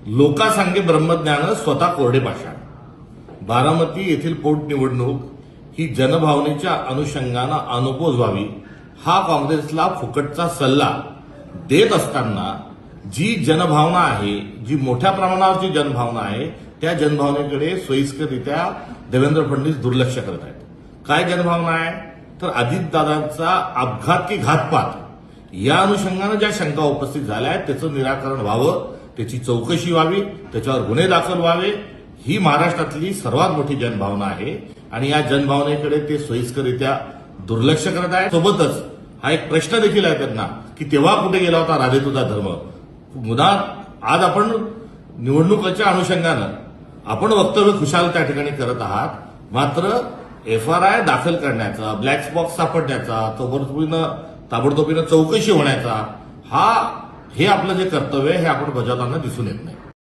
लोकासांगे ब्रह्मज्ञान स्वतः कोरडे पाषाण. बारामती येथील पोटनिवडणूक ही जनभावनेच्या अनुषंगानं अनुपोज व्हावी हा काँग्रेसला फुकटचा सल्ला देत असताना जी जनभावना आहे, जी मोठ्या प्रमाणावरची जनभावना आहे, त्या जनभावनेकडे सोयीस्कररित्या देवेंद्र फडणवीस दुर्लक्ष करत आहेत. काय जनभावना आहे तर अजितदादांचा अपघात की घातपात या अनुषंगानं ज्या शंका उपस्थित झाल्या आहेत त्याचं निराकरण व्हावं, त्याची चौकशी व्हावी, त्याच्यावर गुन्हे दाखल व्हावे, ही महाराष्ट्रातली सर्वात मोठी जनभावना आहे आणि या जनभावनेकडे ते सोयीस्कररित्या दुर्लक्ष करत आहेत. सोबतच हा एक प्रश्न देखील आहे त्यांना की तेव्हा कुठे गेला होता राधे तुझा धर्म. मुदा आज आपण निवडणुकीच्या अनुषंगानं आपण वक्तव्य खुशाल त्या ठिकाणी करत आहात, मात्र एफआरआय दाखल करण्याचा, ब्लॅक बॉक्स सापडण्याचा, ताबडतोबीनं चौकशी होण्याचा हे आपलं जे कर्तव्य आहे हे आपण बजावताना दिसून येत नाही.